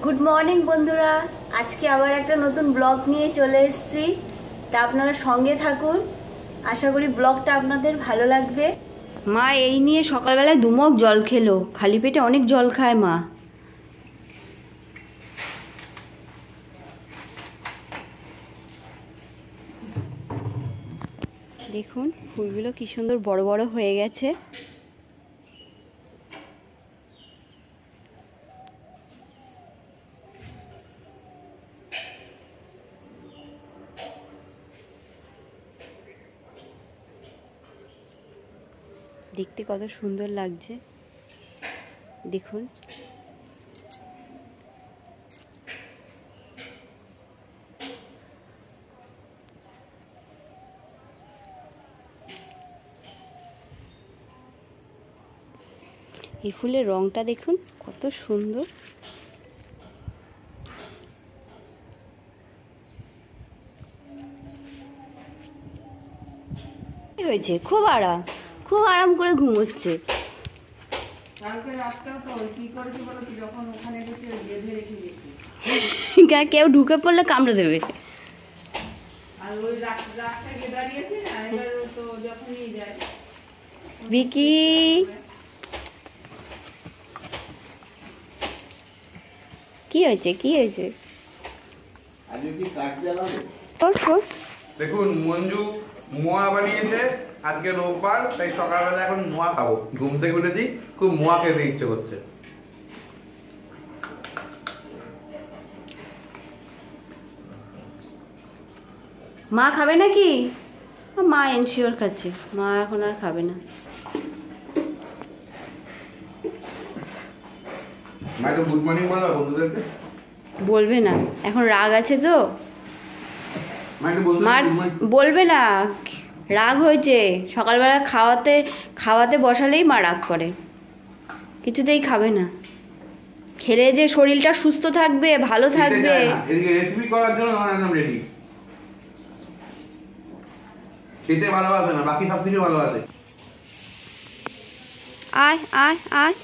Good morning বন্ধুরা, আজকে আবার একটা নতুন ব্লগ নিয়ে চলে এসেছি। তা আপনারা সঙ্গে থাকুন, আশা করি ব্লগটা আপনাদের ভালো লাগবে। মা এই নিয়ে সকালবেলায় দুমগ জল খেলো, খালি পেটে অনেক জল খায় মা। দেখুন ফুলগুলো কি সুন্দর বড় বড় হয়ে গেছে। দেখতে কত সুন্দর লাগছে দেখুন। এই ফুলের রংটা দেখুন কত সুন্দর। হয়েছে খুব আরাম করে ঘুমোচ্ছে। কেউ ঢুকে পড়লে কামড়ে দেবে। ভিকি কি হয়েছে দেখুন মঞ্জু মোয়া বানিয়েছে আজকে রোববার, তাই সকালবেলা এখন মোয়া খাবো। ঘুম থেকে উঠেছি, খুব মোয়া খেতে ইচ্ছে করছে। মা খাবে নাকি? মা এনশিওর খাচ্ছে, মা এখন আর খাবে না। মা একটু গুড মর্নিং বলো বন্ধুদেরকে। বলবে না, এখন রাগ আছে তো। মার বলবে না, রাগ হয়েছে। সকালবেলা খাওয়াতে বসালেই মা রাগ করে, কিছুতেই খাবে না। খেলে যে শরীরটা সুস্থ থাকবে, ভালো থাকবে। এদিকে রেসিপি করার জন্য আমার একদম রেডি। খেতে ভালোবাসে না, বাকি সব কিছু ভালোবাসে। আয় আয় আয়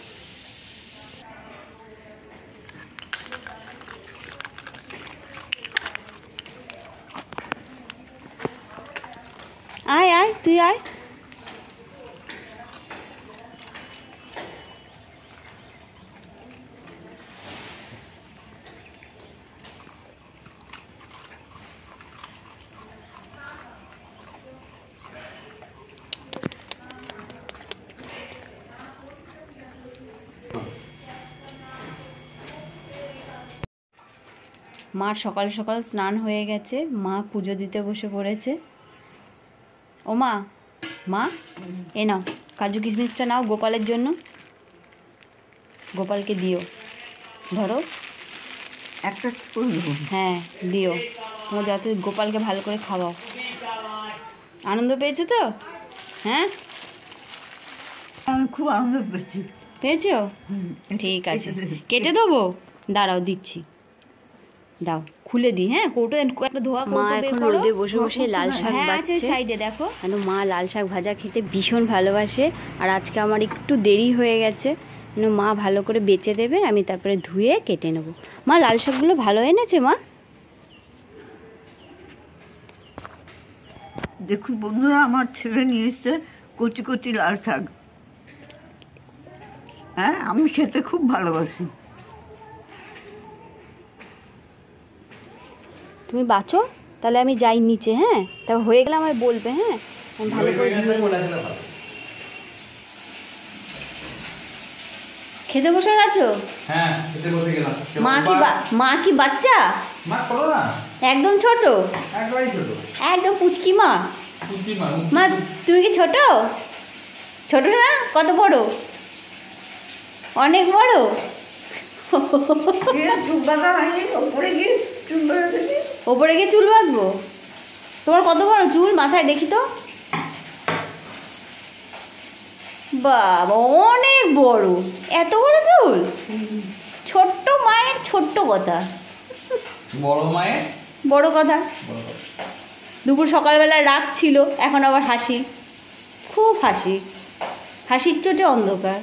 আয় আয় তুই আয়। মার সকাল সকাল স্নান হয়ে গেছে, মা পুজো দিতে বসে পড়েছে। ও মা, এ নাও কাজু কিশমিশটা নাও গোপালের জন্য, গোপালকে দিও। ধরো একটা হ্যাঁ দিও, তোমার যাতে গোপালকে ভালো করে খাওয়াও। আনন্দ পেয়েছো তো? হ্যাঁ আমি খুব আনন্দ পেয়েছো? ঠিক আছে, কেটে দেবো, দাঁড়াও দিচ্ছি, দাও খুলে দিই। হ্যাঁ কৌটো একটা ধোয়া। মা এখন রোদে বসে বসে লাল শাক ভাজছে সাইডে দেখো। কেন মা লাল শাক ভাজা খেতে ভীষণ ভালোবাসে, আর আজকে আমার একটু দেরি হয়ে গেছে, মা ভালো করে বেচে দেবে, আমি তারপরে ধুয়ে কেটে নেব। মা লাল শাকগুলো ভালো এনেছে মা? দেখুন বন্ধুরা, আমার ছেলে নিয়ে এসছে কচি কচি লাল শাক। হ্যাঁ আমি খেতে খুব ভালোবাসি। তুমি বাঁচো, তাহলে আমি যাই নিচে। হ্যাঁ তারপর হয়ে গেলে আমায় বলবে। হ্যাঁ আমি ভালো করে খেতে বসে গেছো? হ্যাঁ খেতে বসে গেলাম। মা কি বাচ্চা? মা করো না, একদম ছোট, একবারই ছোট, একদম পুচকি মা। পুচকি মা তুমি কি ছোট? ছোট না, কত বড়? অনেক বড়। ওপরে গিয়ে চুল বাঁধবো? তোমার কত বড় চুল মাথায় দেখি তো। বাবা অনেক বড়, এত বড় চুল। ছোট্ট মায়ের ছোট্ট কথা, বড় মায়ের বড় কথা। দুপুর সকালবেলা রাগ ছিল, এখন আবার হাসি, খুব হাসি, হাসির চোটে অন্ধকার।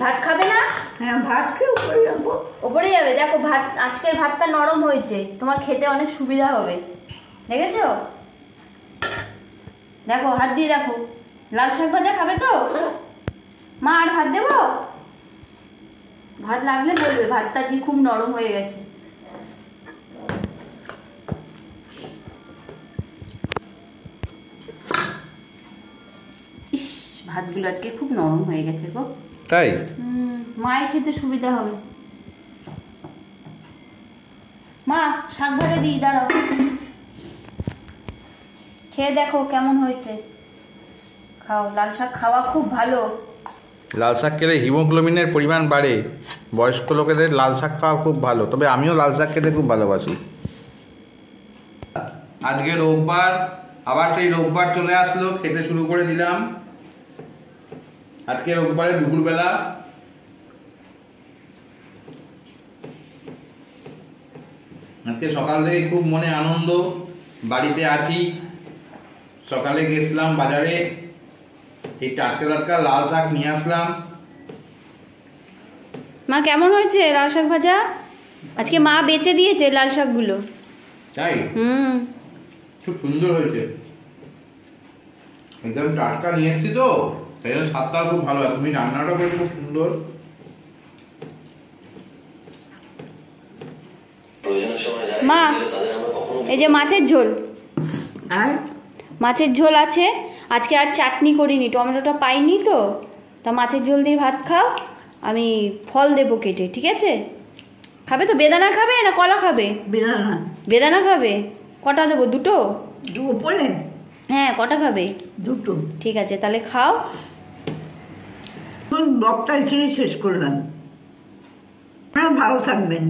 ভাত খাবে না? হ্যাঁ, ভাত খেয়ে উপরে যাবো। ওপরে যাবে? দেখো ভাত, আজকের ভাতটা নরম হয়েছে, তোমার খেতে অনেক সুবিধা হবে। দেখেছো? দেখো হাত দিয়ে দেখো। লাল শাক ভাজা খাবে তো মা? আর ভাত দেবো? ভাত লাগলে বলবে, ভাতটা যে খুব নরম হয়ে গেছে। ইস, ভাতগুলো আজকে খুব নরম হয়ে গেছে গো। তাই? মায়ের খেতে সুবিধা হবে। মা শাক ভাজা দিই, দাঁড়াও, খেয়ে দেখো কেমন হয়েছে। খাও, লাল শাক খাওয়া খুব ভালো। লাল শাক খেলে হিমোগ্লোবিনের পরিমাণ বাড়ে, বয়স্ক লোকেদের লাল শাক খাওয়া খুব ভালো, তবে আমিও লাল শাক খেতে খুব ভালোবাসি। আজকে রোববার, আবার সেই রোববার চলে আসলো, খেতে শুরু করে দিলাম। আজকে রোববারে দুপুরবেলা আজকে সকাল থেকে খুব মনে আনন্দ, বাড়িতে আছি। সকালে গেছিলাম বাজারে, এই টাটকা টাটকা লাল শাক নিয়ে আসলাম। মা কেমন হয়েছে লাল শাক ভাজা? আজকে মা বেচে দিয়েছে লাল শাকগুলো। তাই? খুব সুন্দর হয়েছে, একদম টাটকা নিয়ে এসছি তো, তাই জন্য স্বাদটাও খুব ভালো। তুমি রান্নাটা করেছো খুব সুন্দর। মা এই যে মাছের ঝোল, আর মাছের ঝোল আছে। আজকে আর চাটনি করিনি, টমেটোটা পাইনি তো, তা মাছের ঝোল দিয়ে ভাত খাও। আমি ফল দেবো কেটে, ঠিক আছে? খাবে তো? বেদানা খাবে না কলা খাবে? বেদানা। বেদানা খাবে? কটা দেবো? দুটো? উপরে হ্যাঁ, কটা খাবে? দুটো। ঠিক আছে, তাহলে খাও। ব্লগটা এখানে শেষ করলাম। আপনারা ভালো থাকবেন।